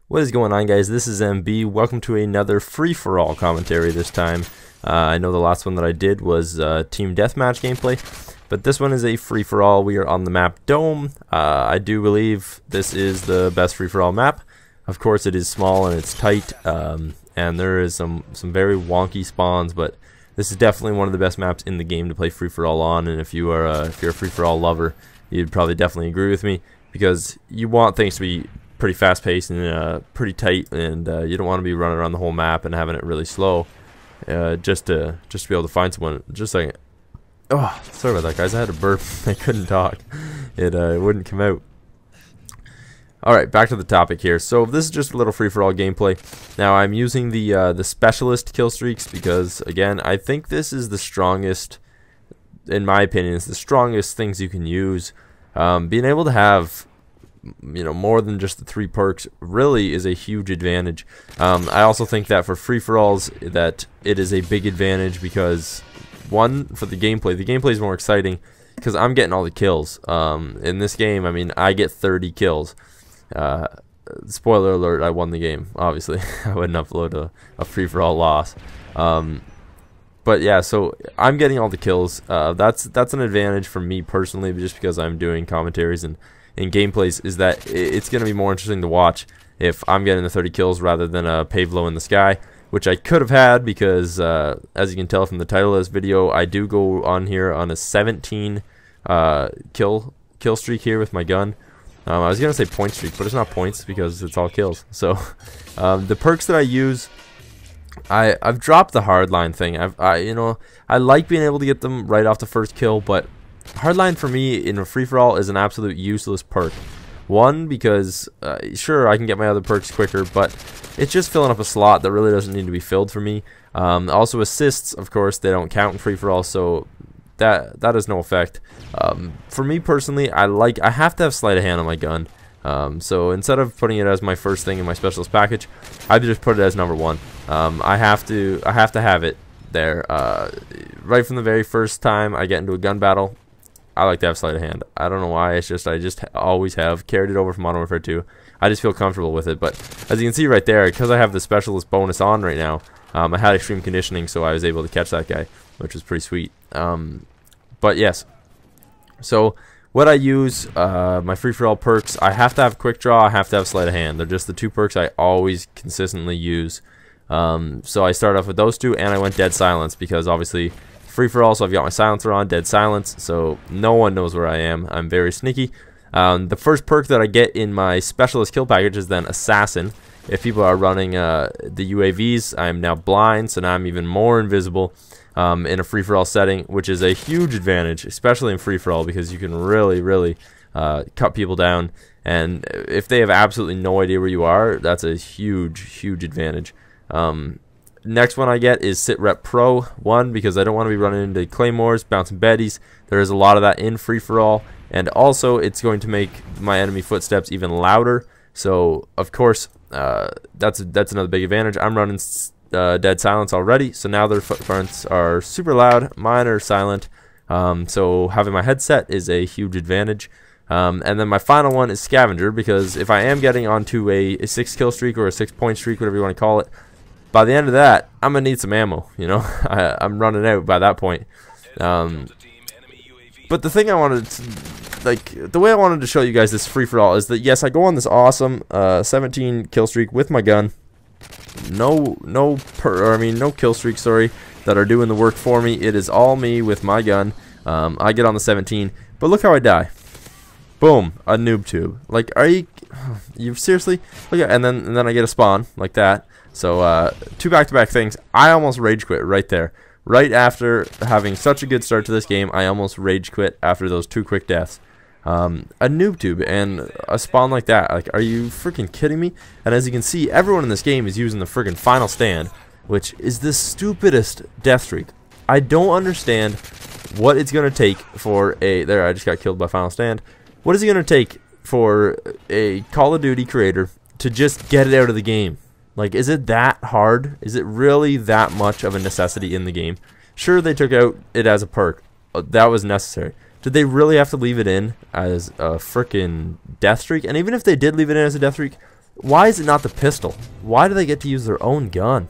What is going on, guys? This is MB. Welcome to another free-for-all commentary this time. I know the last one that I did was team deathmatch gameplay, but this one is a free-for-all. We are on the map Dome. I do believe this is the best free-for-all map. Of course, it is small and it's tight, and there is some very wonky spawns, but this is definitely one of the best maps in the game to play free-for-all on. And if you're a free-for-all lover, you'd probably definitely agree with me, because you want things to be pretty fast-paced and pretty tight, and you don't want to be running around the whole map and having it really slow, just to be able to find someone. Just a second. Oh, sorry about that, guys. I had a burp. I couldn't talk. It wouldn't come out. All right, back to the topic here. So this is just a little free-for-all gameplay. Now I'm using the specialist kill streaks because, again, I think this is the strongest, in my opinion, it's the strongest things you can use. Being able to have, you know, more than just the 3 perks really is a huge advantage. I also think that for free-for-alls that it is a big advantage because, one, for the gameplay is more exciting because I'm getting all the kills. In this game, I mean, I get 30 kills. Spoiler alert, I won the game, obviously. I wouldn't upload a free-for-all loss. But yeah, so I'm getting all the kills. That's an advantage for me personally, just because I'm doing commentaries and in gameplays, is that it's going to be more interesting to watch if I'm getting the 30 kills rather than a Pavlo in the sky, which I could have had because, as you can tell from the title of this video, I do go on here on a 17 kill streak here with my gun. I was going to say point streak, but it's not points because it's all kills. So the perks that I use, I've dropped the hardline thing. You know, I like being able to get them right off the first kill, but hardline for me in a free-for-all is an absolute useless perk. One, because sure, I can get my other perks quicker, but it's just filling up a slot that really doesn't need to be filled for me. Also assists, of course, they don't count in free-for-all, so that has no effect. For me personally, I have to have sleight of hand on my gun. So instead of putting it as my first thing in my specialist package, I just put it as number 1. I have to have it there. Right from the very first time I get into a gun battle, I like to have sleight of hand. I don't know why. It's just I just always have carried it over from Modern Warfare 2. I just feel comfortable with it. But as you can see right there, because I have the specialist bonus on right now, I had extreme conditioning, so I was able to catch that guy, which was pretty sweet. But yes, so what I use, my free-for-all perks, I have to have quick draw, I have to have sleight of hand. They're just the 2 perks I always consistently use. So I started off with those 2, and I went dead silence because obviously free-for-all, so I've got my silencer on, dead silence, so no one knows where I am. I'm very sneaky. The first perk that I get in my specialist kill package is then assassin. If people are running the UAVs, I'm now blind, so now I'm even more invisible in a free-for-all setting, which is a huge advantage, especially in free-for-all, because you can really cut people down, and if they have absolutely no idea where you are, that's a huge advantage. Next one I get is Sit Rep Pro. One, because I don't want to be running into claymores, bouncing betties. There is a lot of that in free-for-all, and also it's going to make my enemy footsteps even louder. So of course, that's another big advantage. I'm running dead silence already, so now their footprints are super loud. Mine are silent. So having my headset is a huge advantage. And then my final one is scavenger, because if I am getting onto a 6 kill streak or a 6 point streak, whatever you want to call it, by the end of that, I'm gonna need some ammo. You know, I'm running out by that point. But the thing I wanted to, the way I wanted to show you guys this free-for-all is that, yes, I go on this awesome 17 kill streak with my gun. No kill streak, sorry, that are doing the work for me. It is all me with my gun. I get on the 17, but look how I die. Boom, a noob tube. Like, are you seriously? Look at, and then I get a spawn like that. So 2 back-to-back things. I almost rage quit right there. Right after having such a good start to this game, I almost rage quit after those 2 quick deaths. A noob tube and a spawn like that. Like, are you freaking kidding me? And as you can see, everyone in this game is using the freaking final stand, which is the stupidest death streak. I don't understand what it's gonna take for a. There, I just got killed by final stand. What is it gonna take for a Call of Duty creator to just get it out of the game? Like, is it that hard? Is it really that much of a necessity in the game? Sure, they took out it as a perk. That was necessary. Did they really have to leave it in as a freaking death streak? And even if they did leave it in as a death streak, Why is it not the pistol? Why do they get to use their own gun?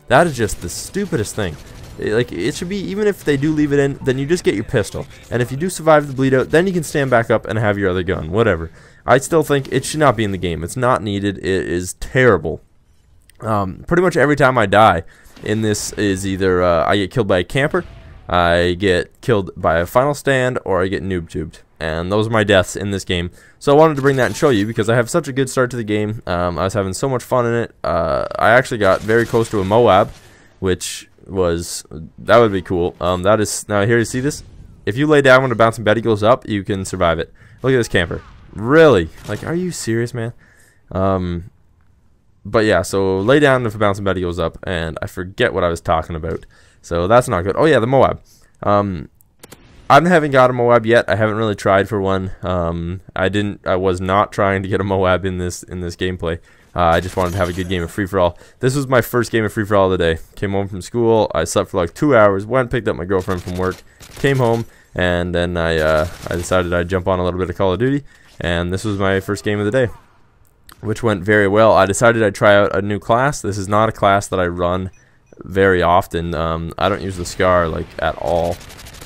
That is just the stupidest thing. Like, it should be, even if they do leave it in, then you just get your pistol. And if you do survive the bleed out, then you can stand back up and have your other gun, whatever. I still think it should not be in the game. It's not needed. It is terrible. Pretty much every time I die in this is either I get killed by a camper, I get killed by a final stand, or I get noob tubed. And those are my deaths in this game. So I wanted to bring that and show you because I have such a good start to the game. I was having so much fun in it. I actually got very close to a Moab, which that would be cool. That is, now here, you see this? If you lay down when a bouncing Betty goes up, you can survive it. Look at this camper. Really? Like, are you serious, man? But yeah, so lay down if a bouncing Betty goes up, and I forget what I was talking about. So that's not good. Oh yeah, the Moab. I haven't got a Moab yet. I haven't really tried for one. I was not trying to get a Moab in this gameplay. I just wanted to have a good game of free-for-all. This was my first game of free-for-all of the day. Came home from school. I slept for like 2 hours. Went, picked up my girlfriend from work. Came home, and then I decided I'd jump on a little bit of Call of Duty. And this was my first game of the day, which went very well. I decided I'd try out a new class. This is not a class that I run very often. I don't use the Scar like at all.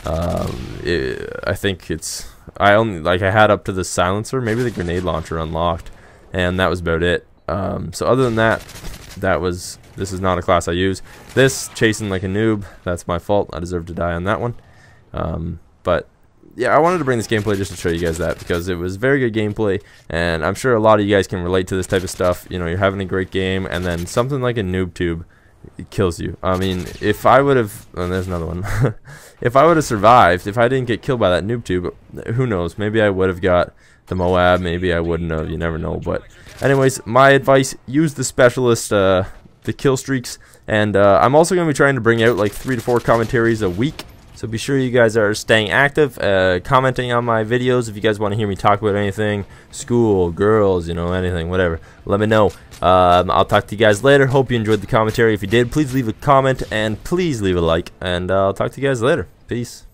I think I had up to the silencer, maybe the grenade launcher unlocked, and that was about it. So other than that, this is not a class I use. This, chasing like a noob, that's my fault. I deserve to die on that one. But yeah, I wanted to bring this gameplay just to show you guys that, because it was very good gameplay, and I'm sure a lot of you guys can relate to this type of stuff. You know, you're having a great game, and then something like a noob tube, it kills you. I mean, if I would have, and there's another one. If I would have survived, if I didn't get killed by that noob tube, who knows? Maybe I would have got the Moab, maybe I wouldn't have. You never know. But anyways, my advice: use the specialist, the kill streaks, and I'm also going to be trying to bring out like 3 to 4 commentaries a week. So be sure you guys are staying active, commenting on my videos. If you guys want to hear me talk about anything, school, girls, you know, anything, whatever, let me know. I'll talk to you guys later. Hope you enjoyed the commentary. If you did, please leave a comment and please leave a like. And I'll talk to you guys later. Peace.